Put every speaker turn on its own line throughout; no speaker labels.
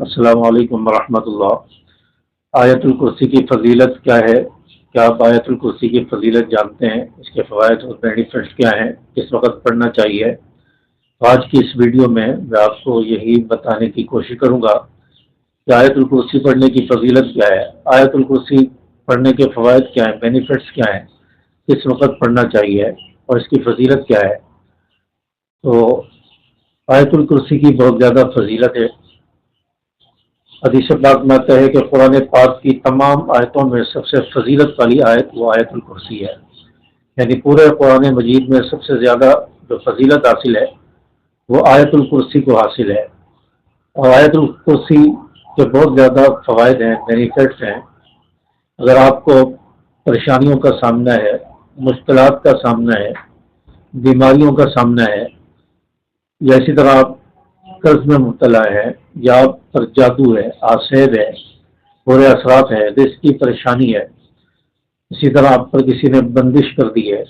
अस्सलामु अलैकुम वरहमतुल्लाह। आयतुल कुर्सी की फजीलत क्या है? क्या आप आयतुल कुर्सी की फजीलत जानते हैं? इसके फ़वाइद और बेनिफिट्स क्या हैं? किस वक्त पढ़ना चाहिए? तो आज की इस वीडियो में मैं आपको यही बताने की कोशिश करूँगा कि आयतुल कुर्सी पढ़ने की फजीलत क्या है, आयतुल कुर्सी पढ़ने के फ़वाइद क्या हैं, बेनिफिट्स क्या हैं, किस वक्त पढ़ना चाहिए और इसकी फजीलत क्या है। तो आयतुल कुर्सी की बहुत ज़्यादा फजीलत है। हदीस पाक में आता है कि कुरान पाक की तमाम आयतों में सबसे फजीलत वाली आयत वो आयतुल कुर्सी है। यानी पूरे कुरान मजीद में सबसे ज़्यादा जो फजीलत हासिल है वो आयतुल कुर्सी को हासिल है। और आयतुल कुर्सी के बहुत ज़्यादा फ़वाइद हैं, बेनिफिट्स हैं। अगर आपको परेशानियों का सामना है, मुश्किलात का सामना है, बीमारियों का सामना है, या इसी तरह आप कर्ज में मुब्तला है, या आप पर जादू है, आसेब है, बुरे असरात है, रिस्क की परेशानी है, इसी तरह आप पर किसी ने बंदिश कर दी है,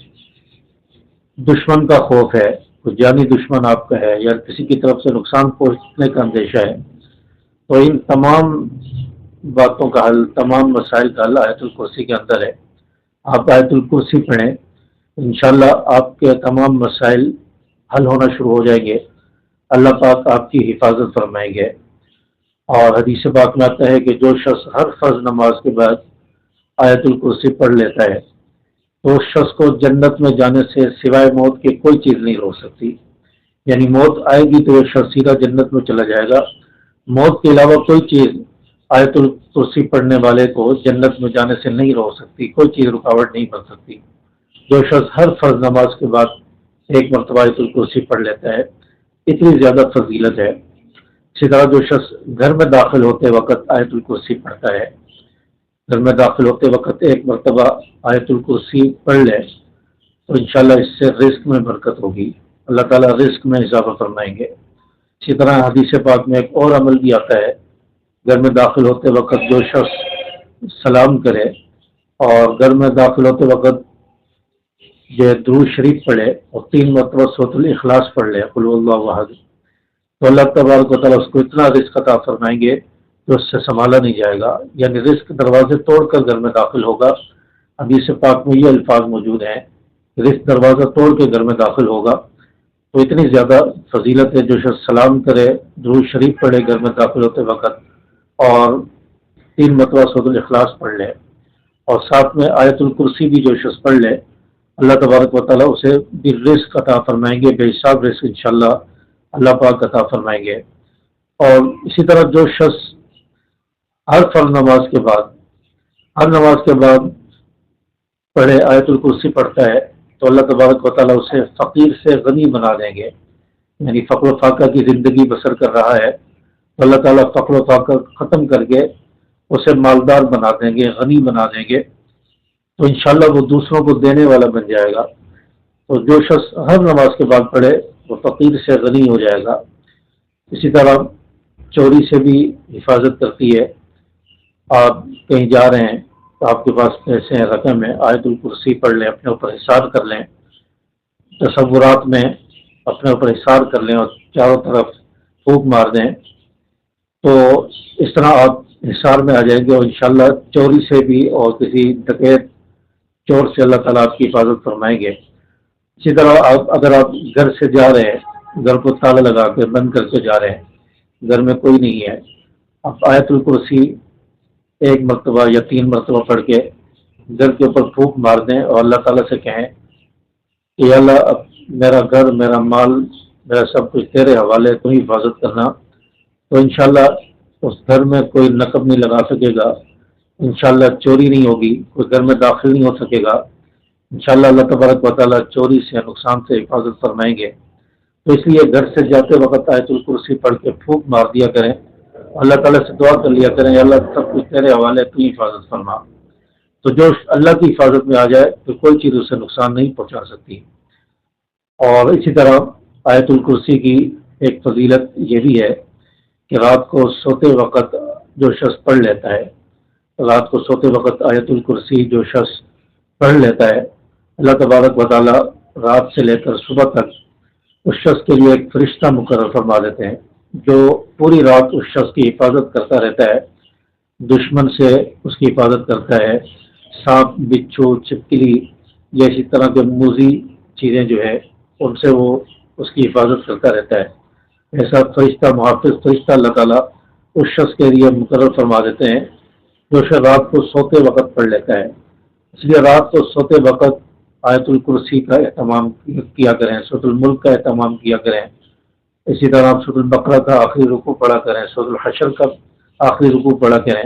दुश्मन का खौफ है, कोई जानी दुश्मन आपका है, या किसी की तरफ से नुकसान पहुंचने का अंदेशा है, तो इन तमाम बातों का हल, तमाम मसाइल का हल आयतुल कुर्सी के अंदर है। आप आयतुल कुर्सी पढ़ें, इंशाल्लाह आपके तमाम मसाइल हल होना शुरू हो जाएंगे। अल्लाह पाक आपकी हिफाजत फरमाएंगे। और हदीस पाक में आता है कि जो शख्स हर फर्ज नमाज के बाद आयतुल कुर्सी पढ़ लेता है तो उस शख्स को जन्नत में जाने से सिवाय मौत की कोई चीज़ नहीं रोक सकती। यानी मौत आएगी तो ये शख्स सीधा जन्नत में चला जाएगा। मौत के अलावा कोई चीज़ आयतुल कुर्सी पढ़ने वाले को जन्नत में जाने से नहीं रोक सकती, कोई चीज़ रुकावट नहीं बन सकती। जो शख्स हर फर्ज नमाज के बाद एक मरतबा आयतुल कुर्सी पढ़ लेता है, इतनी ज़्यादा फजीलत है। इसी तरह जो शख्स घर में दाखिल होते वक्त आयतुल कुर्सी पढ़ता है, घर में दाखिल होते वक्त एक मरतबा आयतुल कुर्सी पढ़ ले तो इंशाल्लाह इससे रिस्क में बरकत होगी, अल्लाह ताला रिस्क में इजाफा फरमाएंगे। इसी तरह हदीस पाक में एक और अमल भी आता है, घर में दाखिल होते वक्त जो शख्स सलाम करे और घर में दाखिल होते वक्त जो दुरूद शरीफ पढ़े और 3 मरतबा सूरतुल इखलास पढ़ ले, कुल हुवल्लाहु अहद, तो अल्लाह तबारक व तआला उसको इतना रिस्क अता फरमाएंगे कि उससे संभाला नहीं जाएगा। यानी रिस्क दरवाजे तोड़कर घर में दाखिल होगा। हदीस पाक में ये अल्फाज मौजूद हैं, रिस्क दरवाज़ा तोड़ के घर में दाखिल होगा। तो इतनी ज़्यादा फजीलत है। जो शख्स सलाम करे, दुरूद शरीफ पढ़े घर में दाखिल होते वक्त और 3 मरतबा सूरतुल इखलास पढ़ ले और साथ में आयतुल कुर्सी भी जो शख्स पढ़ ले, अल्लाह तबारक व तआला उसे भी रिस्क अता फरमाएंगे, बेहिसाब रिस्क इंशाल्लाह अल्लाह पाक अता फरमाएंगे। और इसी तरह जो शख्स हर फर्ज नमाज के बाद, हर नमाज के बाद पढ़े आयतुल कुर्सी पढ़ता है तो अल्लाह तबारक व तआला उसे फ़कीर से गनी बना देंगे। यानी फ़क्र फाका की ज़िंदगी बसर कर रहा है तो अल्लाह ताला फ़क्र फाका ख़त्म करके उसे मालदार बना देंगे, गनी बना देंगे। तो इंशाल्लाह वो दूसरों को देने वाला बन जाएगा। तो जो शख्स हर नमाज के बाद पढ़े वो फ़कीर से गनी हो जाएगा। इसी तरह चोरी से भी हिफाजत करती है। आप कहीं जा रहे हैं तो आपके पास पैसे हैं, रकम है, आयतुल कुर्सी पढ़ लें, अपने ऊपर हिसार कर लें, तसव्वुरात में अपने ऊपर हिसार कर लें और चारों तरफ फूंक मार दें, तो इस तरह आप हिसार में आ जाएंगे और इंशाल्लाह चोरी से भी और किसी डकैत चोर से अल्लाह ताला आपकी हिफाजत फरमाएंगे। इसी तरह अगर आप घर से जा रहे हैं, घर को ताला लगा के बंद करके जा रहे हैं, घर में कोई नहीं है, आप आयतुल कुर्सी 1 मरतबा या 3 मरतबा पढ़ के घर के ऊपर फूंक मार दें और अल्लाह ताला से कहें कि अल्लाह अब मेरा घर, मेरा माल, मेरा सब कुछ तेरे हवाले, तुम हिफाजत करना। तो इंशाल्लाह उस घर में कोई नकब नहीं लगा सकेगा, इंशाल्लाह चोरी नहीं होगी, कोई घर में दाखिल नहीं हो सकेगा। इंशाल्लाह अल्लाह तबारक व तआला चोरी से, नुकसान से हिफाजत फरमाएंगे। तो इसलिए घर से जाते वक्त आयतुल कुर्सी पढ़ के फूंक मार दिया करें, अल्लाह ताला से दुआ कर लिया करें, अल्लाह सब कुछ तेरे हवाले, तू हिफाजत फरमा। तो जो अल्लाह की हिफाजत में आ जाए तो कोई चीज़ उसे नुकसान नहीं पहुँचा सकती। और इसी तरह आयतुल कुर्सी की एक फजीलत ये भी है कि रात को सोते वक्त जो शख्स पढ़ लेता है, रात को सोते वक्त आयतुल कुर्सी जो शख्स पढ़ लेता है, अल्लाह तबारक व तआला रात से लेकर सुबह तक उस शख्स के लिए एक फरिश्ता मुकर्रर फरमा देते हैं। جو پوری رات اس شخص کی حفاظت کرتا رہتا ہے، دشمن سے اس کی حفاظت کرتا ہے، سانپ بچھو چھپکلی جیسی طرح کے موذی چیزیں جو ہے ان سے وہ اس کی حفاظت کرتا رہتا ہے، ایسا فرشتہ محافظ فرشتہ اللہ تعالیٰ اس شخص کے لیے مقرر فرما دیتے ہیں جو شخص رات کو سوتے وقت پڑھ لیتا ہے۔ اس لیے رات کو سوتے وقت آیت الکرسی کا اہتمام کیا کریں، سورۃ الملک کا اہتمام کیا کریں، اسی طرح آپ سورۃ البقرہ کا آخری رکوع پڑھا کریں، سورۃ الحشر کا آخری رکوع پڑھا کریں،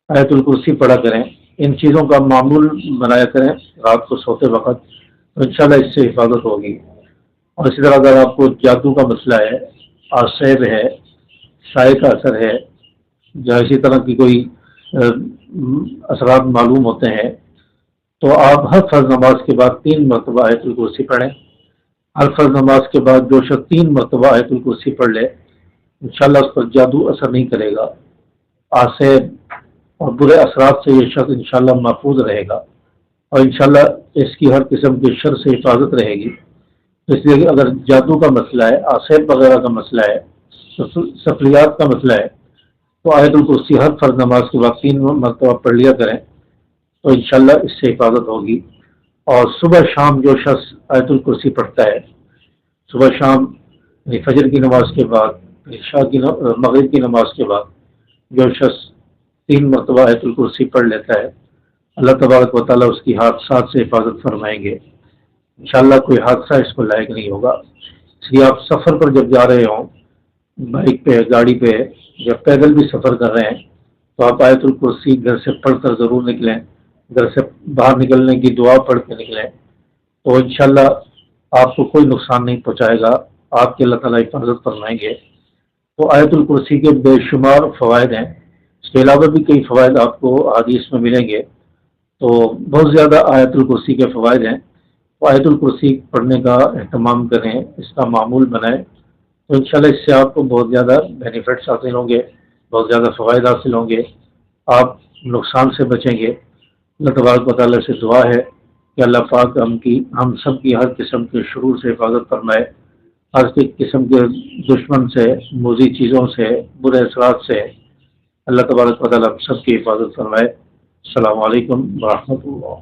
آیت الکرسی پڑھا کریں، ان چیزوں کا معمول بنایا کریں رات کو سوتے وقت، تو انشاءاللہ اس سے حفاظت ہوگی۔ اور اسی طرح اگر آپ کو جادو کا مسئلہ ہے، آسیب ہے، سائے کا اثر ہے، یا اسی طرح کی کوئی اثرات معلوم ہوتے ہیں، تو آپ ہر فرض نماز کے بعد 3 مرتبہ آیت الکرسی پڑھیں۔ ہر فرض نماز کے بعد جو شخص 3 مرتبہ آیت الکرسی پڑھ لے انشاءاللہ اس پر جادو اثر نہیں کرے گا، آسیب اور برے اثرات سے یہ شخص انشاءاللہ محفوظ رہے گا، اور انشاءاللہ اس کی ہر قسم کے شر سے حفاظت رہے گی۔ اس لیے کہ اگر جادو کا مسئلہ ہے، آسیب وغیرہ کا مسئلہ ہے، سفریات کا مسئلہ ہے، تو آیت الکرسی ہر فرض نماز کے بعد 3 مرتبہ پڑھ لیا کریں، تو انشاءاللہ اس سے حفاظت ہوگی۔ اور صبح شام جو شخص آیت الکرسی پڑھتا ہے، صبح شام یعنی فجر کی نماز کے بعد، عشاء کی مغرب کی نماز کے بعد جو شخص 3 مرتبہ آیت الکرسی پڑھ لیتا ہے، اللہ تبارک و تعالیٰ اس کی حادثات سے حفاظت فرمائیں گے، انشاءاللہ کوئی حادثہ اس کو لائق نہیں ہوگا۔ اس لیے آپ سفر پر جب جا رہے ہوں، بائک پہ، گاڑی پہ، یا پیدل بھی سفر کر رہے ہیں، تو آپ آیت الکرسی گھر سے پڑھ کر ضرور نکلیں، گھر سے باہر نکلنے کی دعا پڑھ کے نکلیں، تو انشاءاللہ آپ کو کوئی نقصان نہیں پہنچائے گا، آپ کے اللہ تعالیٰ حفاظت فرمائیں گے۔ تو آیت الکرسی کے بے شمار فوائد ہیں، اس کے علاوہ بھی کئی فوائد آپ کو حدیث میں ملیں گے، تو بہت زیادہ آیت الکرسی کے فوائد ہیں۔ تو آیت الکرسی پڑھنے کا اہتمام کریں، اس کا معمول بنائیں، تو انشاءاللہ اس سے آپ کو بہت زیادہ بینیفٹس حاصل ہوں گے، بہت زیادہ فوائد حاصل ہوں گے، آپ نقصان سے بچیں گے۔ اللہ تبارک و تعالیٰ سے دعا ہے کہ اللہ پاک ہم سب کی ہر قسم کے شرور سے حفاظت فرمائے، ہر قسم کے دشمن سے، موذی چیزوں سے، برے اثرات سے اللہ تبارک و تعالیٰ ہم سب کی حفاظت فرمائے۔ السلام علیکم ورحمۃ اللہ۔